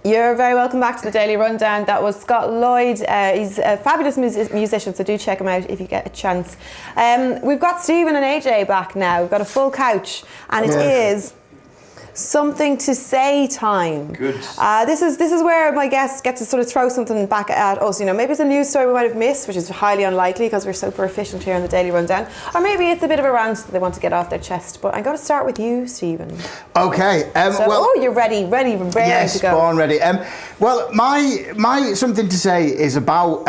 You're very welcome back to the Daily Rundown. That was Scott Lloyd. He's a fabulous musician, so do check him out if you get a chance. We've got Stephen and AJ back now. We've got a full couch, and it is something to say time. Good. This is where my guests get to sort of throw something back at us. You know, maybe it's a news story we might have missed, which is highly unlikely because we're super efficient here on the Daily Rundown. Or maybe it's a bit of a rant that they want to get off their chest. But I'm going to start with you, Stephen. Okay. You're ready to go. Yes, born ready. Well, my something to say is about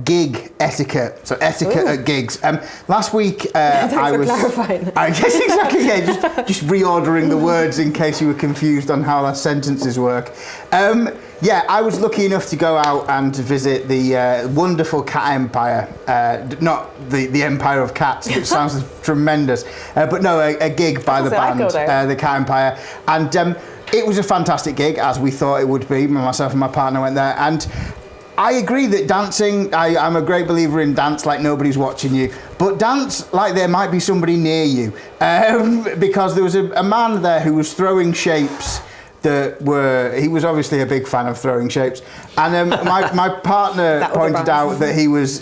gig etiquette. So etiquette at gigs. Last week I was clarifying. Yes, exactly. Yeah, just reordering the words in case you were confused on how our sentences work. I was lucky enough to go out and visit the wonderful Cat Empire. Not the Empire of Cats, which sounds tremendous. But no, a gig by the band, the Cat Empire. And it was a fantastic gig, as we thought it would be. Myself and my partner went there. And I agree that dancing, I'm a great believer in dance like nobody's watching you, but dance like there might be somebody near you. Because there was a man there who was throwing shapes he was obviously a big fan of throwing shapes. And my partner pointed out that he was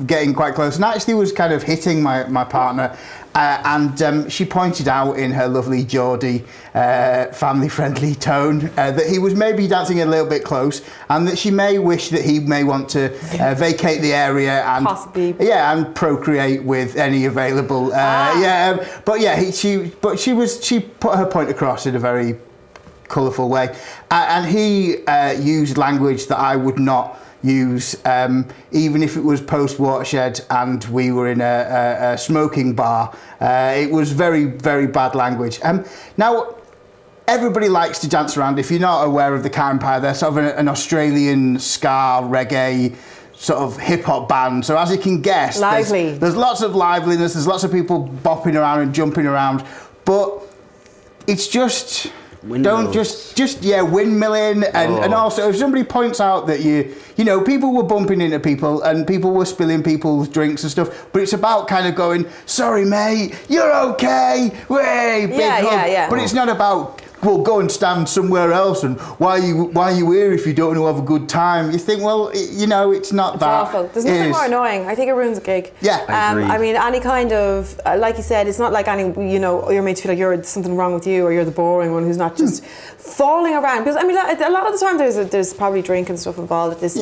getting quite close and actually was kind of hitting my partner. And she pointed out in her lovely Geordie, family-friendly tone that he was maybe dancing a little bit close, and that she may wish that he may want to vacate the area and possibly, and procreate with any available. She put her point across in a very colourful way, and he used language that I would not use, even if it was post-Watershed and we were in a smoking bar. It was very, very bad language. Now, everybody likes to dance around. If you're not aware of the Cat Empire, they're sort of an Australian ska, reggae, sort of hip-hop band. So as you can guess, there's lots of liveliness, there's lots of people bopping around and jumping around, but it's just... Don't just windmilling and also if somebody points out that you know people were bumping into people and people were spilling people's drinks and stuff, but it's about kind of going, sorry mate, you're okay, way big hug. But it's not about, well, go and stand somewhere else and why are you here if you don't want to have a good time? You think, well, it's not that. It's awful. There's nothing more annoying. I think it ruins a gig. Yeah, I mean, any kind of, like you said, it's not like you're made to feel like you're something wrong with you or you're the boring one who's not just falling around. Because I mean, a lot of the time there's probably drink and stuff involved at this.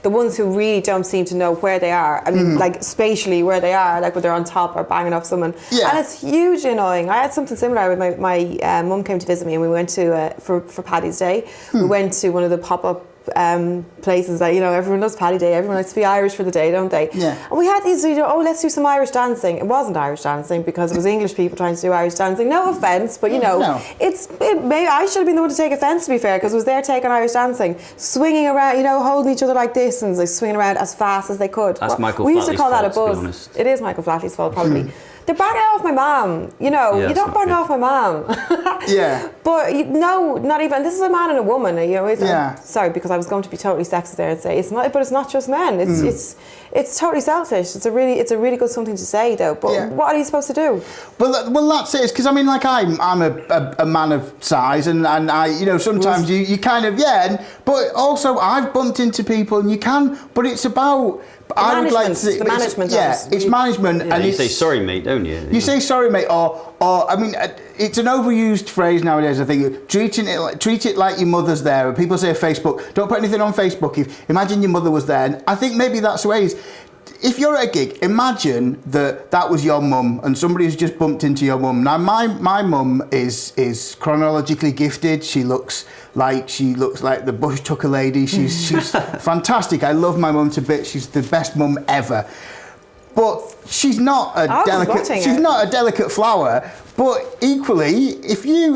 The ones who really don't seem to know where they are. I mean, like spatially where they are, like when they're on top or banging off someone. Yeah. And it's hugely annoying. I had something similar with my mum came to visit me and we went to for Paddy's Day. We went to one of the pop-up places that everyone loves Paddy Day. Everyone likes to be Irish for the day, don't they? Yeah. And we had these, let's do some Irish dancing. It wasn't Irish dancing because it was English people trying to do Irish dancing. No offence, but maybe I should have been the one to take offence, to be fair, because it was their take on Irish dancing, swinging around, holding each other like this and like swinging around as fast as they could. That's Michael We used to call that a fault, buzz. to be honest. It is Michael Flatley's fault, probably. They're banging off my mum, you don't bang off my mum. Yeah. But not even. This is a man and a woman, sorry, because I was going to be totally sexist there and say it's not, but it's not just men. It's totally selfish. It's a really good something to say though. But what are you supposed to do? Well, that's it. Because I mean, like I'm a man of size, and I sometimes you kind of but also I've bumped into people, and you can, but it's about. I would like to see, the management. It's management. Yeah, and you say sorry, mate, don't you? You say sorry, mate, or I mean, it's an overused phrase nowadays. I think treat it like your mother's there. And people say Facebook, don't put anything on Facebook. Imagine your mother was there. And I think maybe that's the way. If you're at a gig, imagine that was your mum and somebody's just bumped into your mum. Now, my mum is chronologically gifted. She looks like the Bush Tucker lady. She's fantastic. I love my mum to bits. She's the best mum ever. But she's not a delicate. She's not a delicate flower. But equally, if you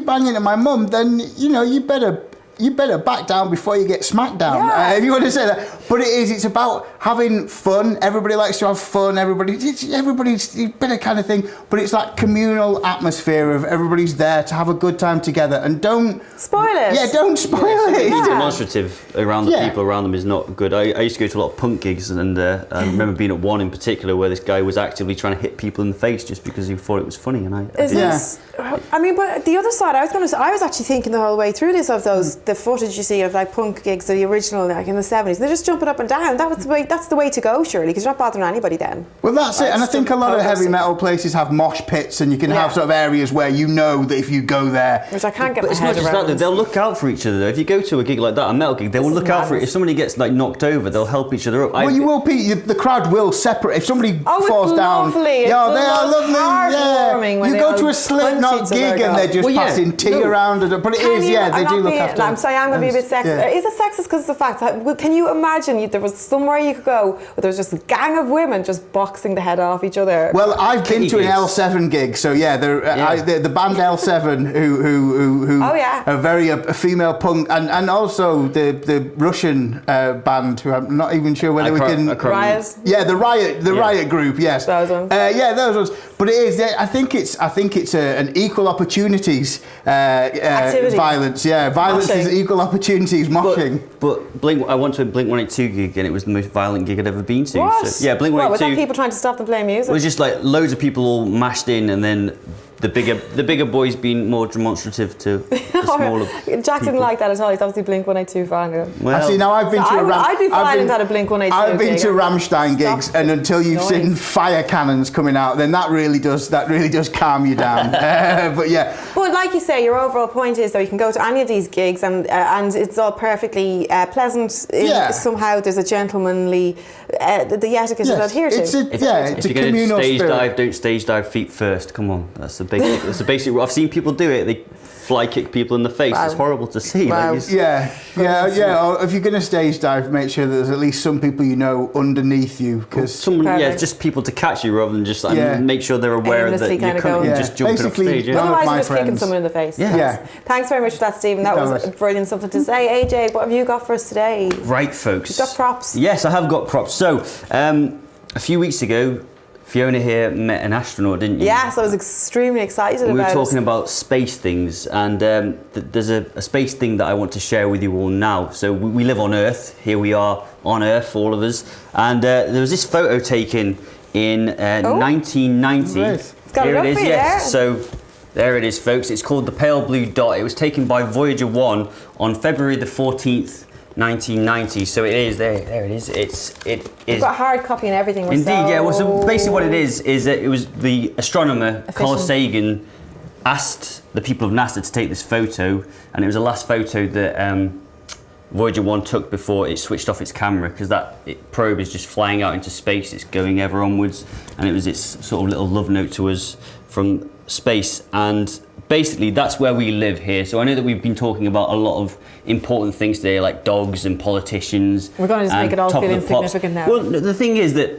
bang into my mum, then you better back down before you get smacked down. If you want to say that. But it's about having fun. Everybody likes to have fun. Everybody's a bit of kind of thing. But it's that communal atmosphere of everybody's there to have a good time together, and don't spoil it. Yeah, don't spoil it. Being demonstrative around the people around them is not good. I used to go to a lot of punk gigs, and I remember being at one in particular where this guy was actively trying to hit people in the face just because he thought it was funny, and I mean, but the other side, I was actually thinking the whole way through this of the footage you see of like punk gigs, the original like in the 70s. They're just jumping up and down. That's the way to go, surely, because you're not bothering anybody then. Well, that's it. And I think a lot of heavy metal places have mosh pits, and you can have sort of areas where you know that if you go there, which I can't get but my it's head not just around. that, they'll look out for each other though. If you go to a gig like that, a metal gig, they will look out for it. If somebody gets like knocked over, they'll help each other up. Well, you will, Pete. The crowd will separate. If somebody falls it's down, lovely. they are lovely. Heartwarming when You they go all to a Slipknot punch each gig other and they're just passing tea around. But it is, they do look after. I'm sorry, I'm going to be a bit sexist. Is it sexist because of the fact that, can you imagine there was somewhere you could go where there was just a gang of women just boxing the head off each other? Well, I've been to an L7 gig, so the band L7 who are very a female punk, and also the Russian band who I'm not even sure whether we can. Riot. Yeah, the Riot group. Yes. Those ones. Those ones. But it is. I think it's an equal opportunities violence. Yeah, violence moshing. is equal opportunities moshing. But I went to a Blink 182 gig, and it was the most violent gig I'd ever been to. What? So, yeah, Blink 182. What, was that people trying to stop them playing music? It was just like loads of people all mashed in, and then the bigger boys being more demonstrative to the smaller. Jack didn't like that at all. He's obviously Blink 182 fan. Well, actually, now I've been to a I'd be violent at a Blink 182 I've been gig. to Rammstein gigs, and until you've seen fire cannons coming out, then that really does calm you down. But yeah. But like you say, your overall point is that you can go to any of these gigs, and it's all perfectly pleasant. Somehow there's a gentlemanly the etiquette is adhered to. It's a if you're communal going to stage spirit. dive, don't stage dive feet first. Come on, that's the basic. That's the basic rule. I've seen people do it. They fly kick people in the face. Wow. It's horrible to see. Wow. Like, Or if you're going to stage dive, make sure that there's at least some people you know underneath you, because just people to catch you rather than just make sure they're aware Aimlessly that you're coming and just jumping off stage. One of Otherwise, my you're just kicking friends. someone in the face. Yeah. Thanks very much for that, Stephen. That was brilliant something to say. AJ, what have you got for us today? Right, folks. You've got props. Yes, I have got props. So, a few weeks ago, Fiona here met an astronaut, didn't you? Yes, I was extremely excited about it. We were talking about space things, and there's a space thing that I want to share with you all now. So we live on Earth. Here we are on Earth, all of us. And there was this photo taken in 1990. Right. It's got it up for you there. So there it is, folks. It's called the Pale Blue Dot. It was taken by Voyager 1 on February the 14th. 1990, so it is there. There it is. We've got a hard copy and everything. Indeed, yeah. Well, so basically, what it is that it was the astronomer Carl Sagan asked the people of NASA to take this photo, and it was the last photo that Voyager 1 took before it switched off its camera, because that probe is just flying out into space. It's going ever onwards, and it was its sort of little love note to us from space. And basically, that's where we live here. So I know that we've been talking about a lot of important things today, like dogs and politicians. We're going to just make it all feel insignificant now. Well, the thing is that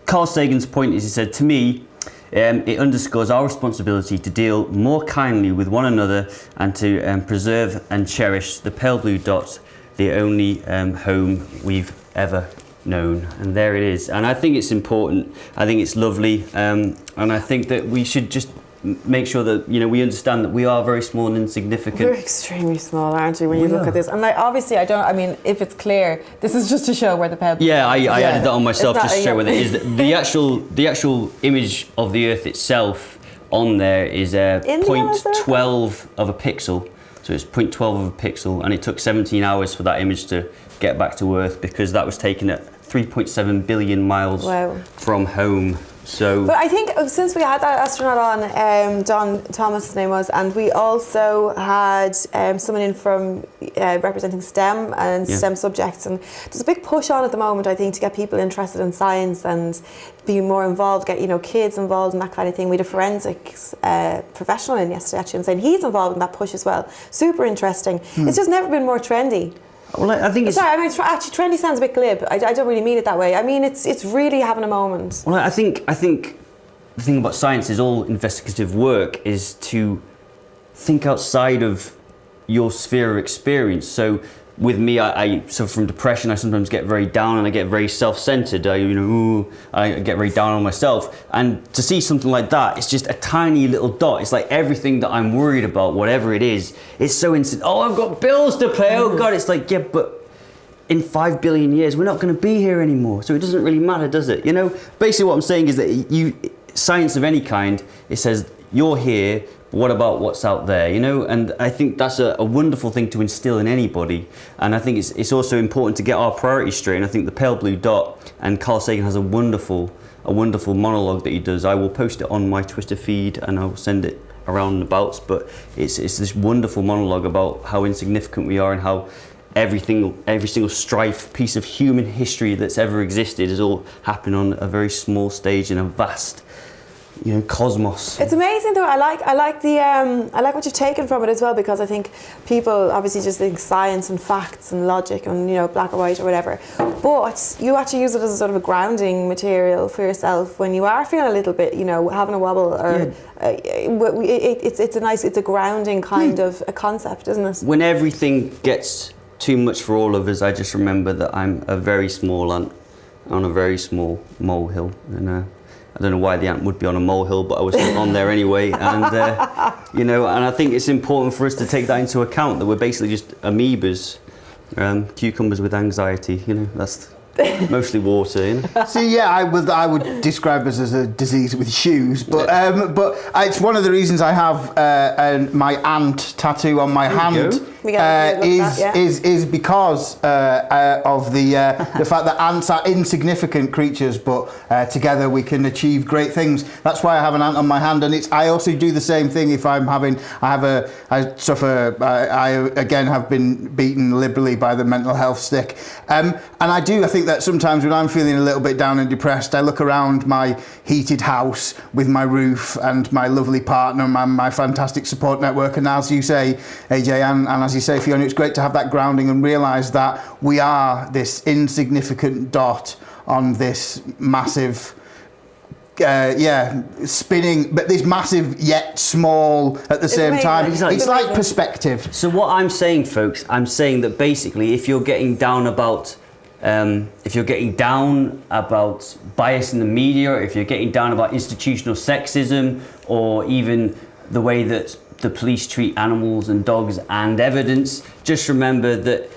Carl Sagan's point is, he said, to me, it underscores our responsibility to deal more kindly with one another and to preserve and cherish the pale blue dot, the only home we've ever known. And there it is. And I think it's important. I think it's lovely. And I think that we should just make sure that we understand that we are very small and insignificant. We're extremely small, aren't we, when you look at this? And like, obviously, if it's clear, this is just to show where the pale blue I added that on myself just to show where it is. The actual image of the Earth itself on there is 0.12 of a pixel. So it's 0.12 of a pixel, and it took 17 hours for that image to get back to Earth, because that was taken at 3.7 billion miles from home. So, but I think since we had that astronaut on, Don Thomas, his name was, and we also had someone in from representing STEM and STEM subjects, and there's a big push on at the moment, I think, to get people interested in science and be more involved, get kids involved in that kind of thing. We had a forensics professional in yesterday, actually, and saying he's involved in that push as well. Super interesting. It's just never been more trendy. Well, I think it's... Sorry, I mean, actually, trendy sounds a bit glib. I don't really mean it that way. I mean, it's really having a moment. Well, I think the thing about science is all investigative work is to think outside of your sphere of experience. So with me, I suffer from depression. I sometimes get very down and I get very self-centered. I get very down on myself. And to see something like that, it's just a tiny little dot. It's like everything that I'm worried about, whatever it is, it's so instant. Oh, I've got bills to pay. Oh God, it's like, yeah, but in 5 billion years, we're not going to be here anymore. So it doesn't really matter, does it? You know, basically what I'm saying is that science of any kind, it says you're here, but what about what's out there, you know? And I think that's a wonderful thing to instill in anybody. And I think it's also important to get our priorities straight. And I think the pale blue dot, and Carl Sagan has a wonderful monologue that he does. I will post it on my Twitter feed and I will send it around the bouts, but it's this wonderful monologue about how insignificant we are and how every single strife, piece of human history that's ever existed has all happened on a very small stage in a vast, you know, cosmos. It's amazing though. I like what you've taken from it as well, because I think people obviously just think science and facts and logic and, you know, black or white or whatever, but you actually use it as a sort of a grounding material for yourself when you are feeling a little bit, you know, having a wobble, or it's a grounding kind of a concept, isn't it? When everything gets too much for all of us, I just remember that I'm a very small ant on a very small molehill, and I don't know why the ant would be on a molehill, but I was on there anyway. And you know, and I think it's important for us to take that into account, that we're basically just amoebas, cucumbers with anxiety. You know, that's mostly water. You know? See, yeah, I would describe us as a disease with shoes, but it's one of the reasons I have my ant tattoo on my hand. Is because of the fact that ants are insignificant creatures, but together we can achieve great things. That's why I have an ant on my hand, and I also do the same thing if I again have been beaten liberally by the mental health stick, and I think that sometimes when I'm feeling a little bit down and depressed, I look around my heated house with my roof and my lovely partner and my fantastic support network, and as you say, AJ, and as you say, Fiona, it's great to have that grounding and realise that we are this insignificant dot on this massive, spinning, but this massive yet small at the same time. It's like perspective. So what I'm saying, folks, I'm saying that basically, if you're getting down about bias in the media, or if you're getting down about institutional sexism, or even the way that the police treat animals and dogs and evidence, just remember that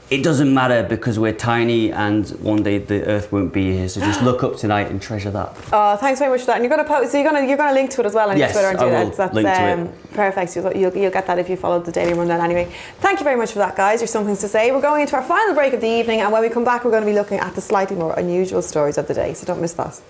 it doesn't matter, because we're tiny and one day the earth won't be here. So just look up tonight and treasure that. Oh, thanks very much for that. And you're going to post, so you're going to link to it as well on your Twitter, aren't you? Yes, I will link to it. Perfect. You'll get that if you follow the Daily Rundown anyway. Thank you very much for that, guys. There's some things to say. We're going into our final break of the evening, and when we come back, we're going to be looking at the slightly more unusual stories of the day. So don't miss that.